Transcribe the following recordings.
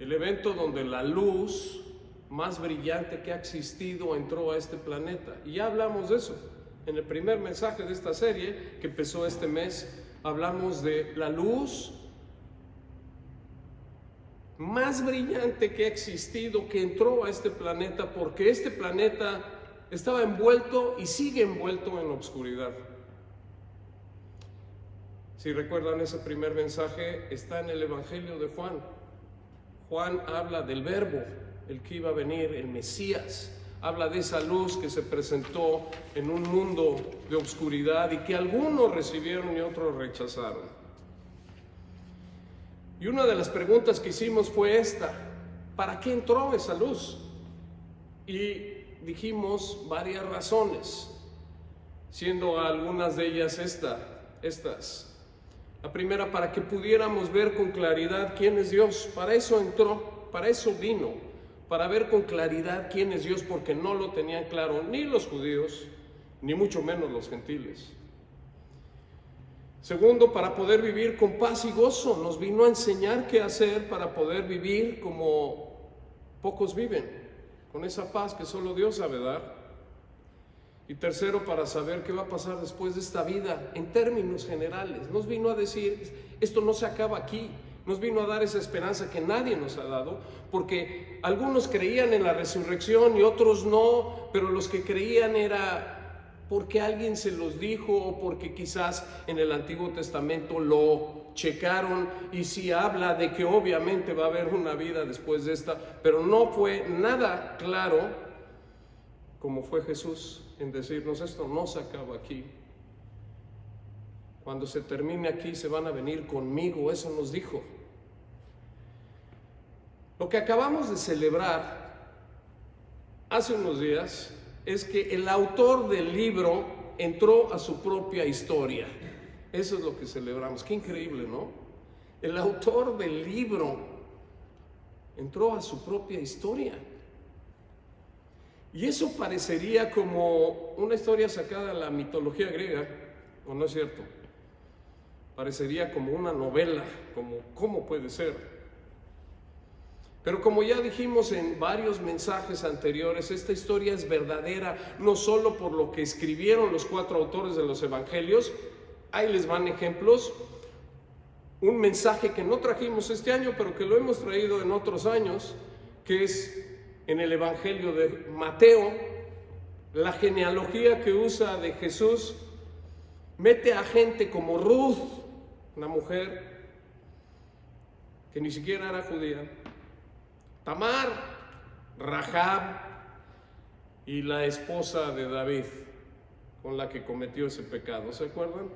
el evento donde la luz más brillante que ha existido entró a este planeta. Y ya hablamos de eso. En el primer mensaje de esta serie, que empezó este mes, hablamos de la luz más brillante que ha existido, que entró a este planeta, porque este planeta estaba envuelto y sigue envuelto en la oscuridad. Si recuerdan ese primer mensaje, está en el Evangelio de Juan. Juan habla del Verbo, el que iba a venir, el Mesías. Habla de esa luz que se presentó en un mundo de oscuridad y que algunos recibieron y otros rechazaron. Y una de las preguntas que hicimos fue esta: ¿para qué entró esa luz? Y dijimos varias razones, siendo algunas de ellas estas. La primera, para que pudiéramos ver con claridad quién es Dios. Para eso entró, para eso vino, para ver con claridad quién es Dios, porque no lo tenían claro ni los judíos, ni mucho menos los gentiles. Segundo, para poder vivir con paz y gozo. Nos vino a enseñar qué hacer para poder vivir como pocos viven, con esa paz que solo Dios sabe dar. Y tercero, para saber qué va a pasar después de esta vida, en términos generales. Nos vino a decir, esto no se acaba aquí. Nos vino a dar esa esperanza que nadie nos ha dado, porque algunos creían en la resurrección y otros no, pero los que creían era porque alguien se los dijo o porque quizás en el Antiguo Testamento lo checaron y sí habla de que obviamente va a haber una vida después de esta, pero no fue nada claro como fue Jesús en decirnos esto no se acaba aquí. Cuando se termine aquí se van a venir conmigo, eso nos dijo. Lo que acabamos de celebrar hace unos días es que el autor del libro entró a su propia historia. Eso es lo que celebramos. Qué increíble, ¿no? El autor del libro entró a su propia historia. Y eso parecería como una historia sacada de la mitología griega, ¿o no es cierto? Parecería como una novela, como ¿cómo puede ser? Pero como ya dijimos en varios mensajes anteriores, esta historia es verdadera, no solo por lo que escribieron los 4 autores de los evangelios. Ahí les van ejemplos. Un mensaje que no trajimos este año, pero que lo hemos traído en otros años, que es en el evangelio de Mateo. La genealogía que usa de Jesús mete a gente como Ruth, una mujer que ni siquiera era judía, Tamar, Rahab y la esposa de David con la que cometió ese pecado, ¿se acuerdan?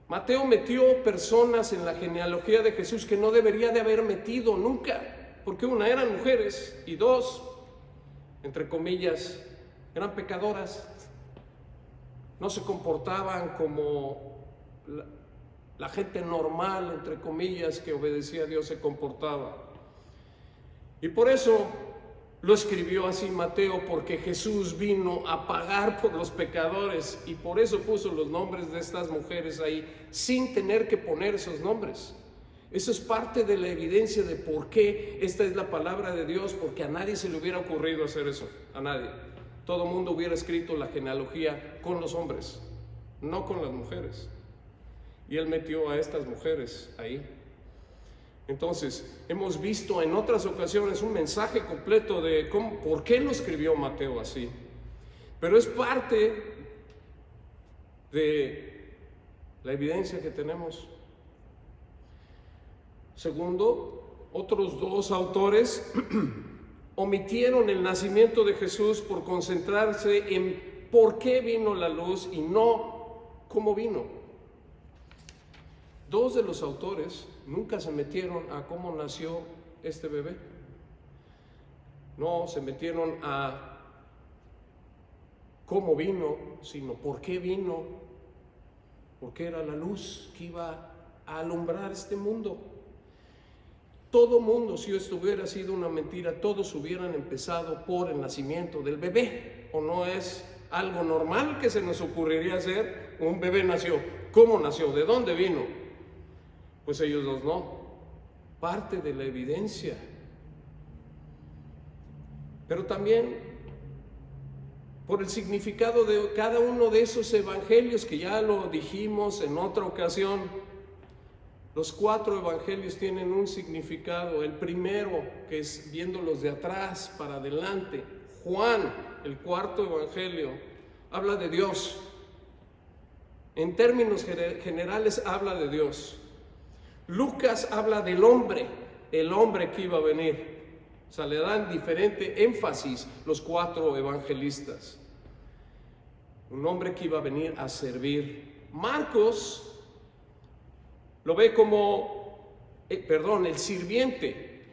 Mateo metió personas en la genealogía de Jesús que no debería de haber metido nunca, porque una, eran mujeres, y dos, entre comillas, eran pecadoras, no se comportaban como la gente normal, entre comillas, que obedecía a Dios se comportaba. Y por eso lo escribió así Mateo, porque Jesús vino a pagar por los pecadores y por eso puso los nombres de estas mujeres ahí, sin tener que poner esos nombres. Eso es parte de la evidencia de por qué esta es la palabra de Dios, porque a nadie se le hubiera ocurrido hacer eso, a nadie. Todo el mundo hubiera escrito la genealogía con los hombres, no con las mujeres. Y él metió a estas mujeres ahí. Entonces, hemos visto en otras ocasiones un mensaje completo de por qué lo escribió Mateo así. Pero es parte de la evidencia que tenemos. Segundo, otros 2 autores omitieron el nacimiento de Jesús por concentrarse en por qué vino la luz y no cómo vino. 2 de los autores nunca se metieron a cómo nació este bebé. No se metieron a cómo vino, sino por qué vino, porque era la luz que iba a alumbrar este mundo. Todo mundo, si esto hubiera sido una mentira, todos hubieran empezado por el nacimiento del bebé. ¿O no es algo normal que se nos ocurriría hacer? Un bebé nació. ¿Cómo nació? ¿De dónde vino? Pues ellos 2 no. parte de la evidencia. Pero también por el significado de cada uno de esos evangelios, que ya lo dijimos en otra ocasión. Los 4 evangelios tienen un significado. El primero, que es viéndolos de atrás para adelante. Juan, el 4 evangelio, habla de Dios. En términos generales habla de Dios. Lucas habla del hombre, el hombre que iba a venir. O sea, le dan diferente énfasis los 4 evangelistas. Un hombre que iba a venir a servir. Marcos lo ve como, el sirviente.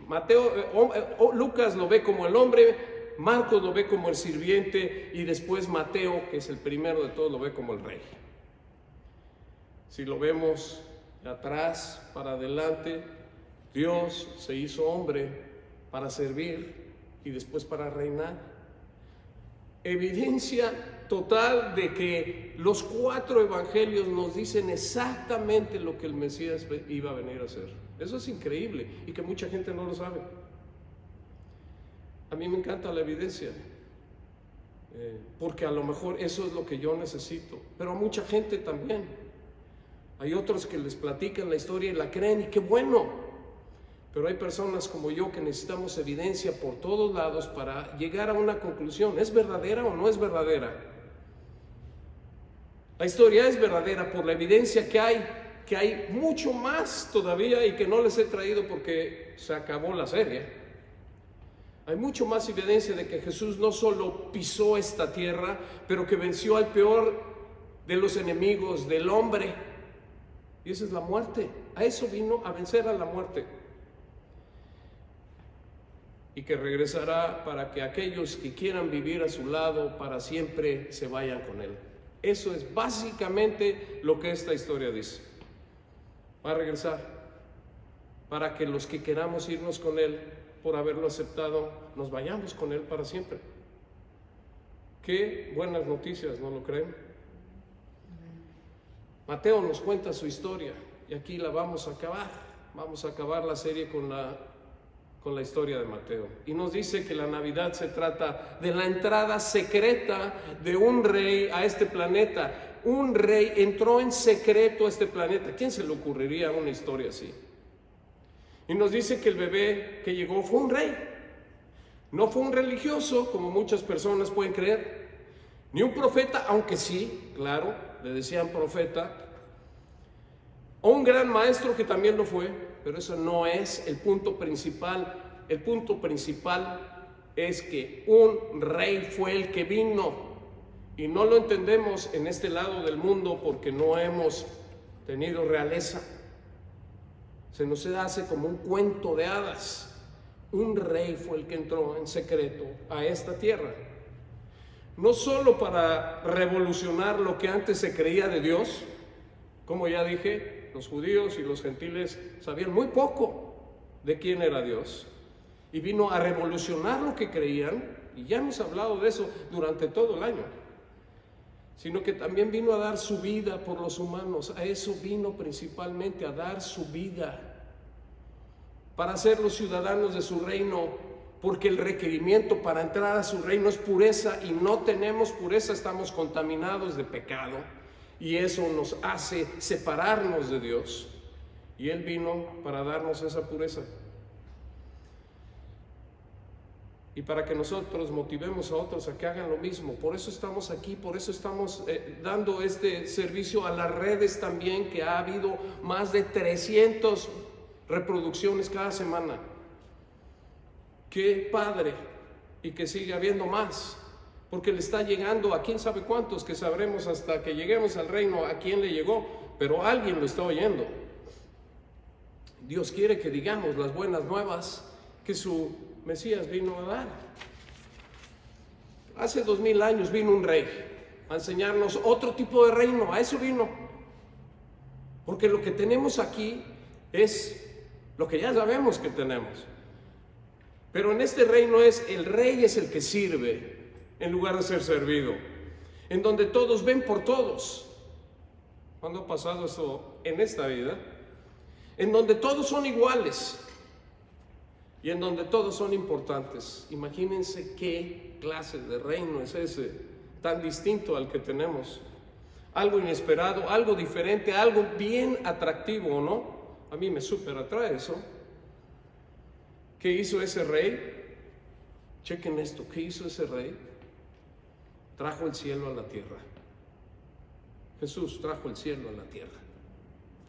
Lucas lo ve como el hombre, Marcos lo ve como el sirviente, y después Mateo, que es el primero de todos, lo ve como el rey. Si lo vemos de atrás para adelante, Dios se hizo hombre para servir y después para reinar. Evidencia total de que los 4 evangelios nos dicen exactamente lo que el Mesías iba a venir a hacer. Eso es increíble y que mucha gente no lo sabe. A mí me encanta la evidencia, porque a lo mejor eso es lo que yo necesito, pero a mucha gente también. Hay otros que les platican la historia y la creen, y qué bueno. Pero hay personas como yo que necesitamos evidencia por todos lados para llegar a una conclusión. ¿Es verdadera o no es verdadera? La historia es verdadera por la evidencia que hay mucho más todavía y que no les he traído porque se acabó la serie. Hay mucho más evidencia de que Jesús no solo pisó esta tierra, pero que venció al peor de los enemigos del hombre. Y esa es la muerte. A eso vino, a vencer a la muerte. Y que regresará para que aquellos que quieran vivir a su lado para siempre se vayan con Él. Eso es básicamente lo que esta historia dice. Va a regresar para que los que queramos irnos con Él por haberlo aceptado, nos vayamos con Él para siempre. Qué buenas noticias, ¿no lo creen? Mateo nos cuenta su historia y aquí la vamos a acabar. Vamos a acabar la serie con la historia de Mateo. Y nos dice que la Navidad se trata de la entrada secreta de un rey a este planeta. Un rey entró en secreto a este planeta. ¿Quién se le ocurriría una historia así? Y nos dice que el bebé que llegó fue un rey. No fue un religioso, como muchas personas pueden creer, ni un profeta, aunque sí, claro, le decían profeta, o un gran maestro, que también lo fue, pero eso no es el punto principal. El punto principal es que un rey fue el que vino, y no lo entendemos en este lado del mundo porque no hemos tenido realeza. Se nos hace como un cuento de hadas. Un rey fue el que entró en secreto a esta tierra. No solo para revolucionar lo que antes se creía de Dios. Como ya dije, los judíos y los gentiles sabían muy poco de quién era Dios. Y vino a revolucionar lo que creían, y ya hemos hablado de eso durante todo el año. Sino que también vino a dar su vida por los humanos. A eso vino principalmente, a dar su vida para ser los ciudadanos de su reino, porque el requerimiento para entrar a su reino es pureza, y no tenemos pureza, estamos contaminados de pecado, y eso nos hace separarnos de Dios, y Él vino para darnos esa pureza. Y para que nosotros motivemos a otros a que hagan lo mismo. Por eso estamos aquí, por eso estamos dando este servicio a las redes también, que ha habido más de 300 reproducciones cada semana. Qué padre, y que siga habiendo más, porque le está llegando a quién sabe cuántos, que sabremos hasta que lleguemos al reino a quién le llegó, pero alguien lo está oyendo. Dios quiere que digamos las buenas nuevas que su Mesías vino a dar. Hace 2000 años vino un rey a enseñarnos otro tipo de reino. A eso vino, porque lo que tenemos aquí es lo que ya sabemos que tenemos, pero en este reino el rey es el que sirve en lugar de ser servido, en donde todos ven por todos. ¿Cuándo ha pasado eso en esta vida? En donde todos son iguales, y en donde todos son importantes. Imagínense qué clase de reino es ese, tan distinto al que tenemos. Algo inesperado, algo diferente, algo bien atractivo, ¿no? A mí me súper atrae eso. ¿Qué hizo ese rey? Chequen esto, ¿qué hizo ese rey? Trajo el cielo a la tierra. Jesús trajo el cielo a la tierra.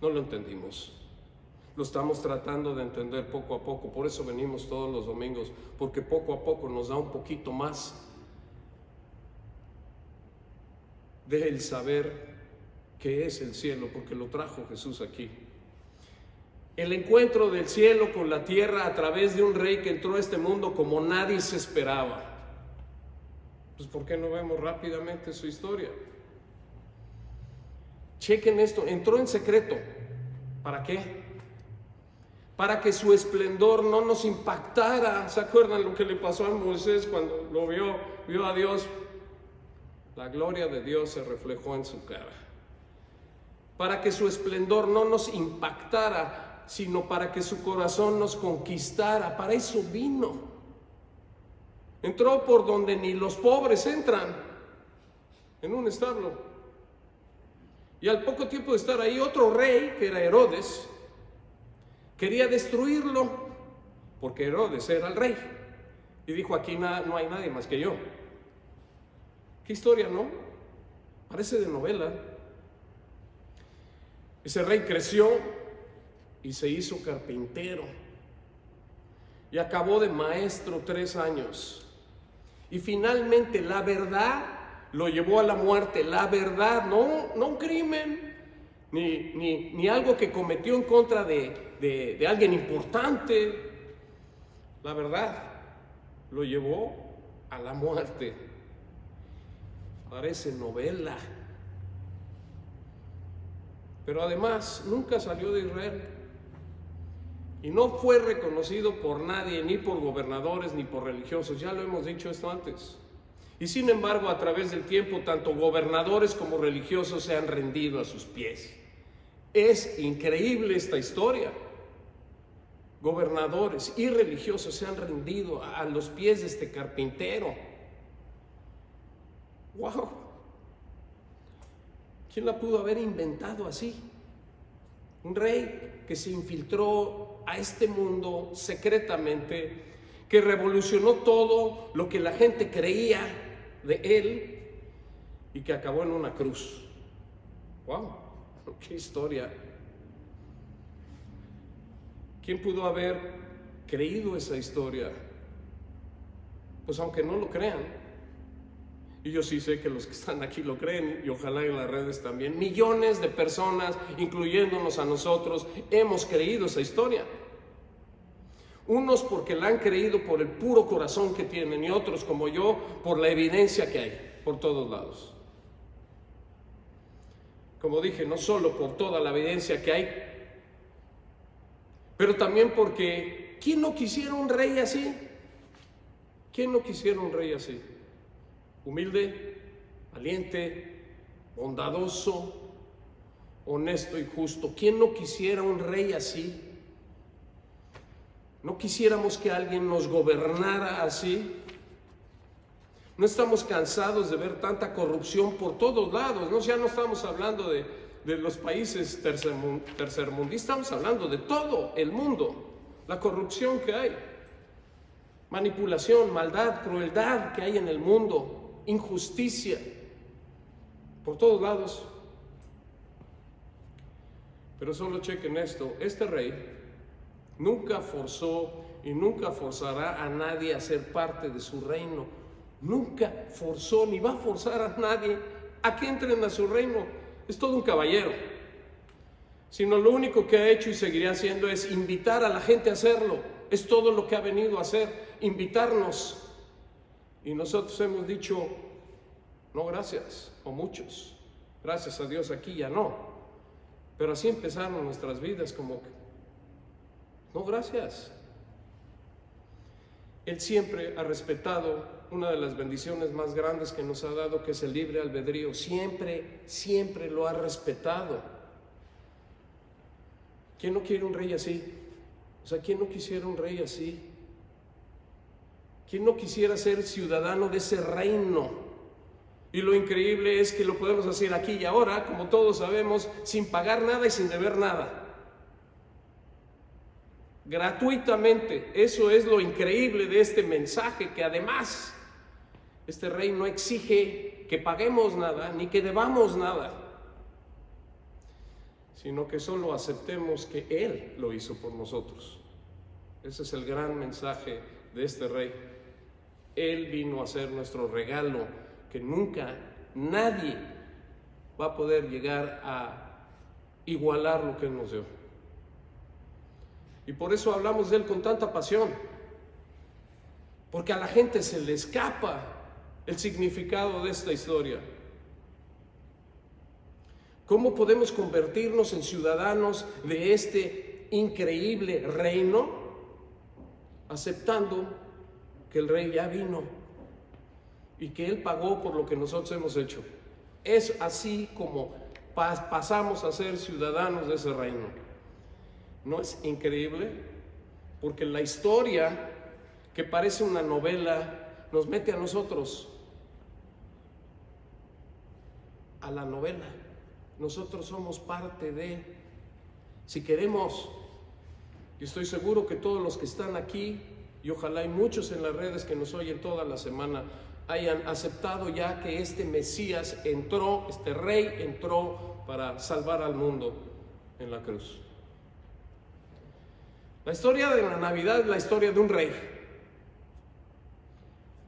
No lo entendimos. Lo estamos tratando de entender poco a poco. Por eso venimos todos los domingos, porque poco a poco nos da un poquito más del saber qué es el cielo, porque lo trajo Jesús aquí. El encuentro del cielo con la tierra a través de un rey que entró a este mundo como nadie se esperaba. Pues ¿por qué no vemos rápidamente su historia? Chequen esto, entró en secreto. ¿Para qué? Para que su esplendor no nos impactara. ¿Se acuerdan lo que le pasó a Moisés cuando lo vio a Dios? La gloria de Dios se reflejó en su cara. Para que su esplendor no nos impactara, sino para que su corazón nos conquistara. Para eso vino. Entró por donde ni los pobres entran, en un establo. Y al poco tiempo de estar ahí, otro rey, que era Herodes, quería destruirlo, porque Herodes era el rey. Y dijo, aquí no hay nadie más que yo. ¿Qué historia, no? Parece de novela. Ese rey creció y se hizo carpintero. Y acabó de maestro 3 años. Y finalmente la verdad lo llevó a la muerte. La verdad, no un crimen, ni algo que cometió en contra de alguien importante. La verdad lo llevó a la muerte. Parece novela. Pero además nunca salió de Israel. Y no fue reconocido por nadie, ni por gobernadores, ni por religiosos. Ya lo hemos dicho esto antes. Y sin embargo, a través del tiempo, tanto gobernadores como religiosos se han rendido a sus pies. Es increíble esta historia. Gobernadores y religiosos se han rendido a los pies de este carpintero. ¡Wow! ¿Quién la pudo haber inventado así? Un rey que se infiltró a este mundo secretamente, que revolucionó todo lo que la gente creía de él y que acabó en una cruz. ¡Wow! ¡Qué historia! ¿Quién pudo haber creído esa historia? Pues aunque no lo crean, y yo sí sé que los que están aquí lo creen, y ojalá en las redes también, millones de personas, incluyéndonos a nosotros, hemos creído esa historia. Unos porque la han creído por el puro corazón que tienen, y otros como yo por la evidencia que hay por todos lados. Como dije, no solo por toda la evidencia que hay, pero también porque ¿quién no quisiera un rey así? ¿Quién no quisiera un rey así? Humilde, valiente, bondadoso, honesto y justo. ¿Quién no quisiera un rey así? ¿No quisiéramos que alguien nos gobernara así? ¿No estamos cansados de ver tanta corrupción por todos lados? ¿No? Ya no estamos hablando de los países tercermundistas, estamos hablando de todo el mundo, la corrupción que hay, manipulación, maldad, crueldad que hay en el mundo, injusticia, por todos lados. Pero solo chequen esto, este rey nunca forzó y nunca forzará a nadie a ser parte de su reino. Nunca forzó ni va a forzar a nadie a que entren a su reino. Es todo un caballero. Sino lo único que ha hecho y seguirá haciendo es invitar a la gente a hacerlo. Es todo lo que ha venido a hacer, invitarnos. Y nosotros hemos dicho, no gracias, o muchos. Gracias a Dios aquí ya no. Pero así empezaron nuestras vidas como que, no gracias. Él siempre ha respetado una de las bendiciones más grandes que nos ha dado, que es el libre albedrío. Siempre, siempre lo ha respetado. ¿Quién no quiere un rey así? O sea, ¿quién no quisiera un rey así? ¿Quién no quisiera ser ciudadano de ese reino? Y lo increíble es que lo podemos hacer aquí y ahora, como todos sabemos, sin pagar nada y sin deber nada. Gratuitamente. Eso es lo increíble de este mensaje, que además este rey no exige que paguemos nada ni que debamos nada, sino que solo aceptemos que Él lo hizo por nosotros. Ese es el gran mensaje de este rey. Él vino a ser nuestro regalo, que nunca nadie va a poder llegar a igualar lo que Él nos dio. Y por eso hablamos de Él con tanta pasión, porque a la gente se le escapa el significado de esta historia. ¿Cómo podemos convertirnos en ciudadanos de este increíble reino? Aceptando que el rey ya vino y que Él pagó por lo que nosotros hemos hecho. Es así como pasamos a ser ciudadanos de ese reino. ¿No es increíble? Porque la historia, que parece una novela, nos mete a nosotros a la novela. Nosotros somos parte de, si queremos, y estoy seguro que todos los que están aquí, y ojalá hay muchos en las redes que nos oyen toda la semana, hayan aceptado ya que este Mesías entró, este rey entró para salvar al mundo en la cruz. La historia de la Navidad es la historia de un rey.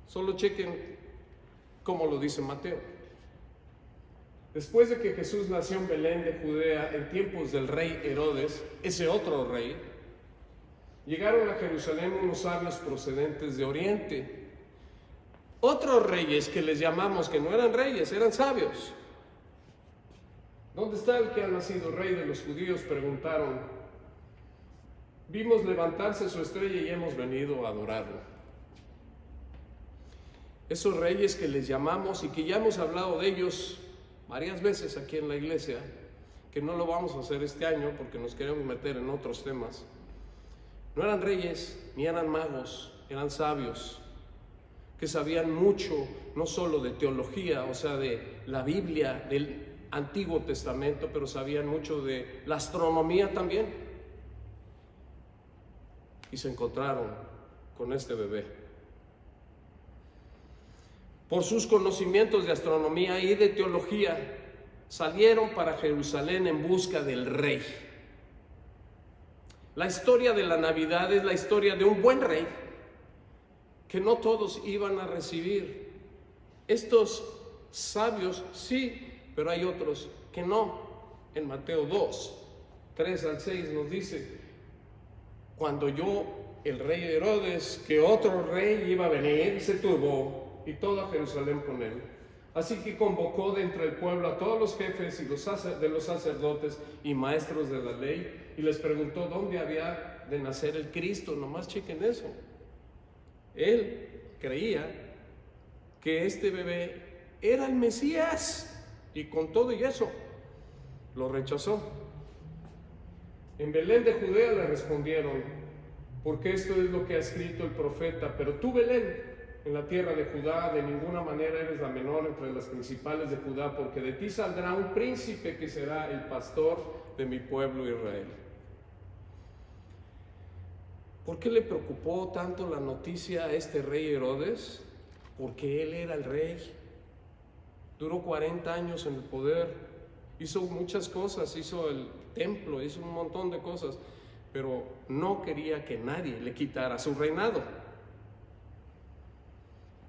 Solo chequen cómo lo dice Mateo. Después de que Jesús nació en Belén de Judea en tiempos del rey Herodes, ese otro rey, llegaron a Jerusalén unos sabios procedentes de Oriente. Otros reyes que les llamamos, que no eran reyes, eran sabios. ¿Dónde está el que ha nacido rey de los judíos?, preguntaron. Vimos levantarse su estrella y hemos venido a adorarlo. Esos reyes que les llamamos y que ya hemos hablado de ellos varias veces aquí en la iglesia, que no lo vamos a hacer este año porque nos queremos meter en otros temas, no eran reyes ni eran magos, eran sabios que sabían mucho, no solo de teología, o sea, de la Biblia, del Antiguo Testamento, pero sabían mucho de la astronomía también. Y se encontraron con este bebé. Por sus conocimientos de astronomía y de teología, salieron para Jerusalén en busca del rey. La historia de la Navidad es la historia de un buen rey que no todos iban a recibir. Estos sabios sí, pero hay otros que no. En Mateo 2, 3 al 6 nos dice: cuando oyó el rey Herodes que otro rey iba a venir, se turbó y toda Jerusalén con él. Así que convocó de entre el pueblo a todos los jefes y de los sacerdotes y maestros de la ley y les preguntó dónde había de nacer el Cristo. Nomás chequen eso. Él creía que este bebé era el Mesías y con todo y eso lo rechazó. En Belén de Judea le respondieron: porque esto es lo que ha escrito el profeta, pero tú, Belén, en la tierra de Judá, de ninguna manera eres la menor entre las principales de Judá, porque de ti saldrá un príncipe que será el pastor de mi pueblo Israel. ¿Por qué le preocupó tanto la noticia a este rey Herodes? Porque él era el rey. Duró 40 años en el poder, hizo muchas cosas, hizo el templo, hizo un montón de cosas, pero no quería que nadie le quitara su reinado.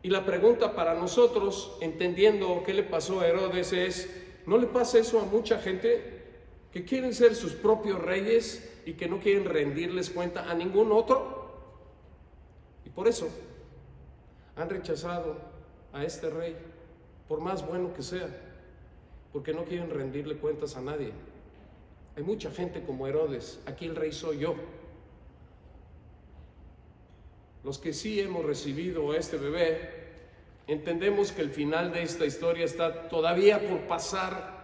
Y la pregunta para nosotros, entendiendo qué le pasó a Herodes, es: ¿no le pasa eso a mucha gente que quieren ser sus propios reyes y que no quieren rendirles cuenta a ningún otro? Y por eso han rechazado a este rey, por más bueno que sea, porque no quieren rendirle cuentas a nadie. Hay mucha gente como Herodes. Aquí el rey soy yo. Los que sí hemos recibido a este bebé, entendemos que el final de esta historia está todavía por pasar,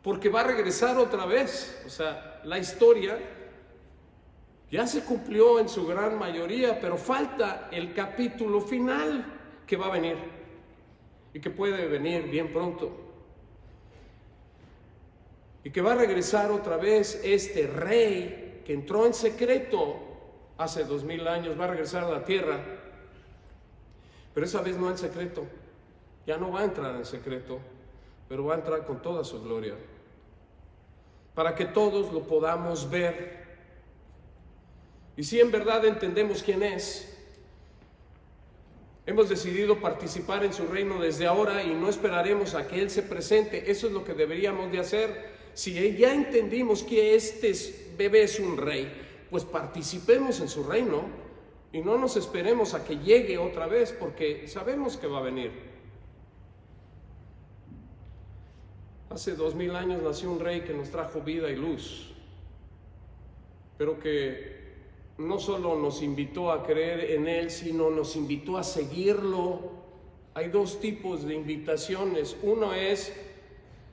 porque va a regresar otra vez. O sea, la historia Ya se cumplió en su gran mayoría, pero falta el capítulo final que va a venir y que puede venir bien pronto. Y que va a regresar otra vez este rey que entró en secreto hace 2000 años, va a regresar a la tierra, pero esa vez no en secreto, ya no va a entrar en secreto, pero va a entrar con toda su gloria, para que todos lo podamos ver. Y si en verdad entendemos quién es, hemos decidido participar en su reino desde ahora y no esperaremos a que Él se presente. Eso es lo que deberíamos de hacer. Si ya entendimos que este bebé es un rey, pues participemos en su reino y no nos esperemos a que llegue otra vez, porque sabemos que va a venir. Hace 2000 años nació un rey que nos trajo vida y luz, pero que no solo nos invitó a creer en Él, sino nos invitó a seguirlo. Hay dos tipos de invitaciones. Uno es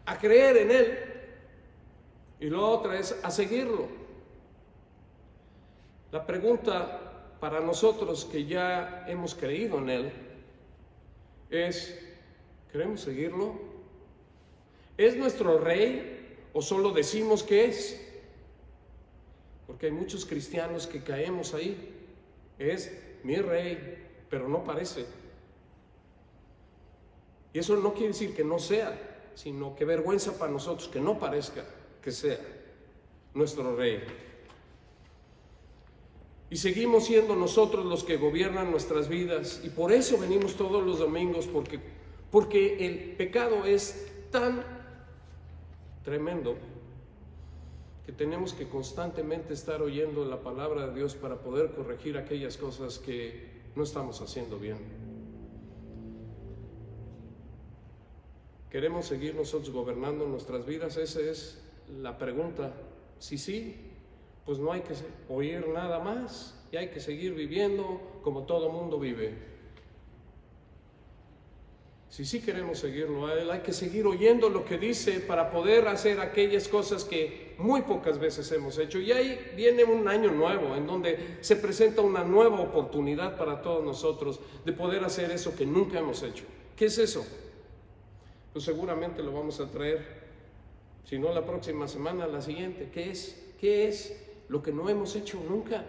a creer en Él y la otra es a seguirlo. La pregunta para nosotros que ya hemos creído en Él es: ¿queremos seguirlo? ¿Es nuestro rey o solo decimos que es? Porque hay muchos cristianos que caemos ahí. Es mi rey, pero no parece. Y eso no quiere decir que no sea, sino que vergüenza para nosotros que no parezca que sea nuestro rey. Y seguimos siendo nosotros los que gobiernan nuestras vidas. Y por eso venimos todos los domingos, porque el pecado es tan tremendo que tenemos que constantemente estar oyendo la palabra de Dios para poder corregir aquellas cosas que no estamos haciendo bien. ¿Queremos seguir nosotros gobernando nuestras vidas? Esa es la pregunta. Si sí, pues no hay que oír nada más y hay que seguir viviendo como todo mundo vive. Si sí queremos seguirlo a Él, hay que seguir oyendo lo que dice para poder hacer aquellas cosas que muy pocas veces hemos hecho. Y ahí viene un año nuevo en donde se presenta una nueva oportunidad para todos nosotros de poder hacer eso que nunca hemos hecho. ¿Qué es eso? Pues seguramente lo vamos a traer, si no la próxima semana, la siguiente. ¿Qué es? ¿Qué es lo que no hemos hecho nunca?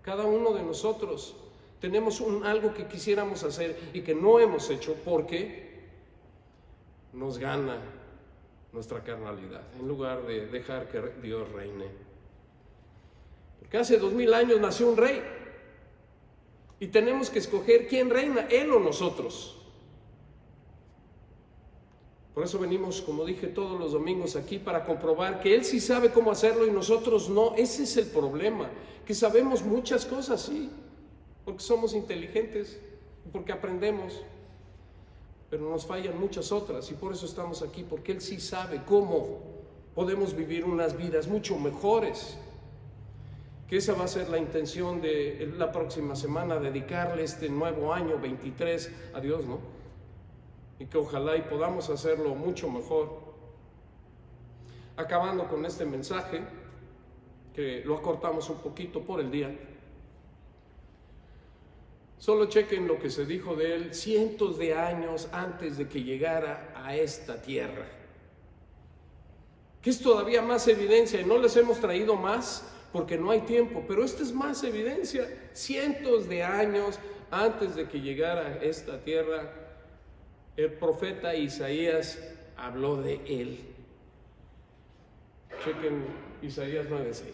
Cada uno de nosotros tenemos algo que quisiéramos hacer y que no hemos hecho porque nos gana nuestra carnalidad, en lugar de dejar que Dios reine. Porque hace 2000 años nació un rey y tenemos que escoger quién reina, Él o nosotros. Por eso venimos, como dije, todos los domingos aquí para comprobar que Él sí sabe cómo hacerlo y nosotros no. Ese es el problema, que sabemos muchas cosas, sí, porque somos inteligentes, porque aprendemos, pero nos fallan muchas otras y por eso estamos aquí, porque Él sí sabe cómo podemos vivir unas vidas mucho mejores. Que esa va a ser la intención de la próxima semana, dedicarle este nuevo año 23 a Dios, ¿no? Y que ojalá y podamos hacerlo mucho mejor. Acabando con este mensaje, que lo acortamos un poquito por el día, solo chequen lo que se dijo de Él cientos de años antes de que llegara a esta tierra, que es todavía más evidencia, y no les hemos traído más porque no hay tiempo, pero esta es más evidencia. Cientos de años antes de que llegara a esta tierra, el profeta Isaías habló de Él. Chequen Isaías 9:6,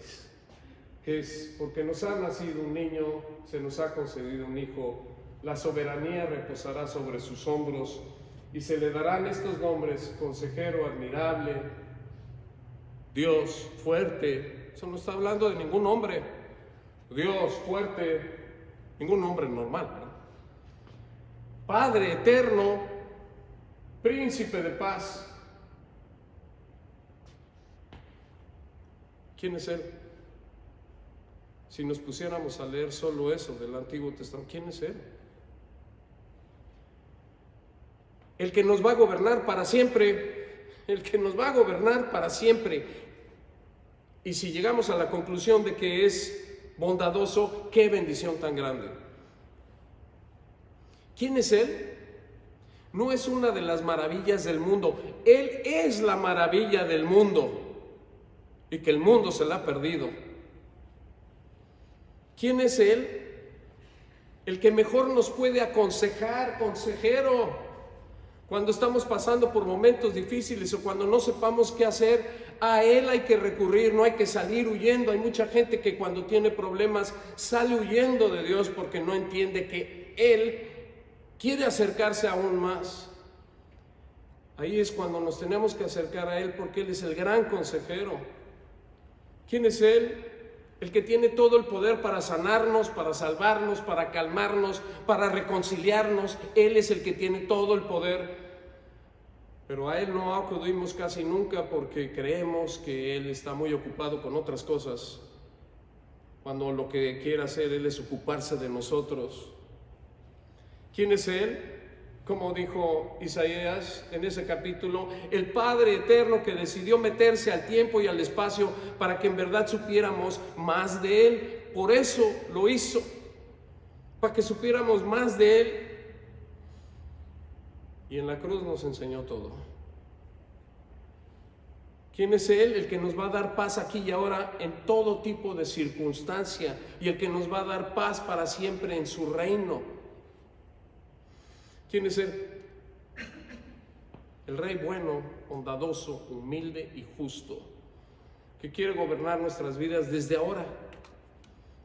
que es: porque nos ha nacido un niño, se nos ha concedido un hijo, la soberanía reposará sobre sus hombros, y se le darán estos nombres: Consejero admirable, Dios fuerte. Eso no está hablando de ningún hombre. Dios fuerte, ningún hombre normal, ¿no? Padre eterno, Príncipe de paz. ¿Quién es Él? Si nos pusiéramos a leer solo eso del Antiguo Testamento, ¿quién es Él? El que nos va a gobernar para siempre, el que nos va a gobernar para siempre. Y si llegamos a la conclusión de que es bondadoso, qué bendición tan grande. ¿Quién es Él? No es una de las maravillas del mundo, Él es la maravilla del mundo y que el mundo se la ha perdido. ¿Quién es Él? El que mejor nos puede aconsejar, consejero, cuando estamos pasando por momentos difíciles o cuando no sepamos qué hacer. A Él hay que recurrir, no hay que salir huyendo. Hay mucha gente que cuando tiene problemas sale huyendo de Dios porque no entiende que Él quiere acercarse aún más. Ahí es cuando nos tenemos que acercar a Él, porque Él es el gran consejero. ¿Quién es Él? El que tiene todo el poder para sanarnos, para salvarnos, para calmarnos, para reconciliarnos. Él es el que tiene todo el poder. Pero a Él no acudimos casi nunca porque creemos que Él está muy ocupado con otras cosas, cuando lo que quiere hacer Él es ocuparse de nosotros. ¿Quién es Él? Como dijo Isaías en ese capítulo, el Padre eterno que decidió meterse al tiempo y al espacio para que en verdad supiéramos más de Él. Por eso lo hizo, para que supiéramos más de Él. Y en la cruz nos enseñó todo. ¿Quién es Él? El que nos va a dar paz aquí y ahora en todo tipo de circunstancia y el que nos va a dar paz para siempre en su reino. ¿Quién es Él? El Rey bueno, bondadoso, humilde y justo, que quiere gobernar nuestras vidas desde ahora,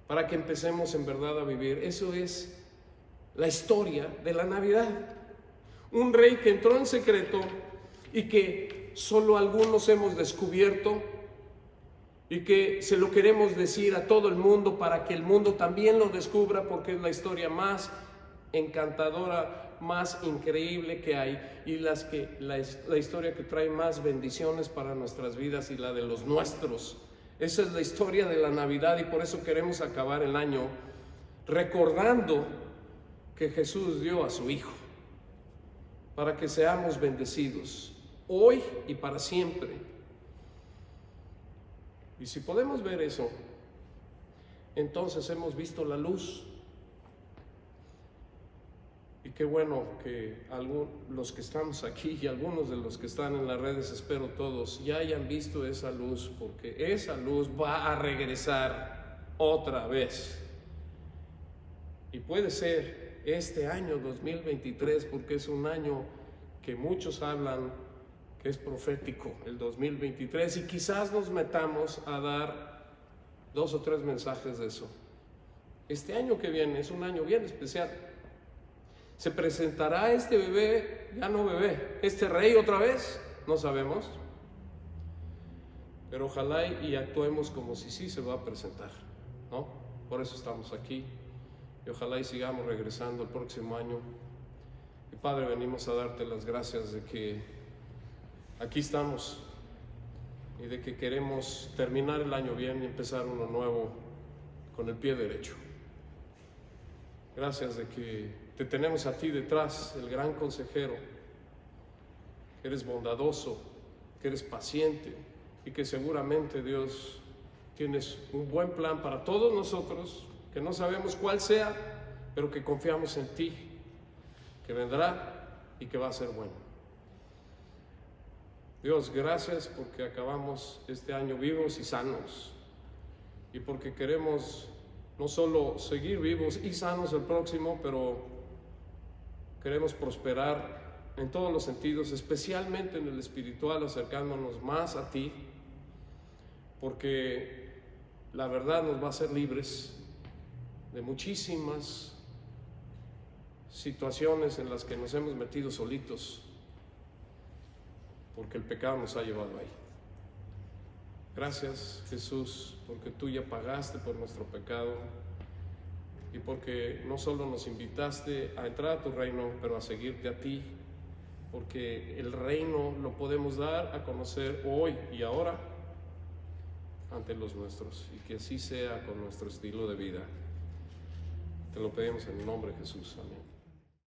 para que empecemos en verdad a vivir. Eso es la historia de la Navidad. Un rey que entró en secreto y que solo algunos hemos descubierto y que se lo queremos decir a todo el mundo para que el mundo también lo descubra, porque es la historia más encantadora, más increíble que hay y la historia que trae más bendiciones para nuestras vidas y la de los nuestros. Esa es la historia de la Navidad y por eso queremos acabar el año recordando que Jesús dio a su Hijo para que seamos bendecidos hoy y para siempre. Y si podemos ver eso, entonces hemos visto la luz. Y qué bueno que los que estamos aquí y algunos de los que están en las redes, espero todos, ya hayan visto esa luz, porque esa luz va a regresar otra vez. Y puede ser este año 2023, porque es un año que muchos hablan que es profético, el 2023, y quizás nos metamos a dar 2 o 3 mensajes de eso. Este año que viene es un año bien especial. ¿Se presentará este bebé, ya no bebé, este rey otra vez? No sabemos. Pero ojalá y actuemos como si sí se va a presentar, ¿no? Por eso estamos aquí. Y ojalá y sigamos regresando el próximo año. Y Padre, venimos a darte las gracias de que aquí estamos y de que queremos terminar el año bien y empezar uno nuevo con el pie derecho. Gracias de que te tenemos a ti detrás, el gran consejero, que eres bondadoso, que eres paciente y que seguramente, Dios, tienes un buen plan para todos nosotros, que no sabemos cuál sea, pero que confiamos en ti, que vendrá y que va a ser bueno. Dios, gracias porque acabamos este año vivos y sanos y porque queremos no solo seguir vivos y sanos el próximo, pero queremos prosperar en todos los sentidos, especialmente en el espiritual, acercándonos más a ti, porque la verdad nos va a hacer libres de muchísimas situaciones en las que nos hemos metido solitos, porque el pecado nos ha llevado ahí. Gracias, Jesús, porque tú ya pagaste por nuestro pecado y porque no solo nos invitaste a entrar a tu reino, pero a seguirte a ti, porque el reino lo podemos dar a conocer hoy y ahora ante los nuestros, y que así sea con nuestro estilo de vida. Te lo pedimos en el nombre de Jesús. Amén.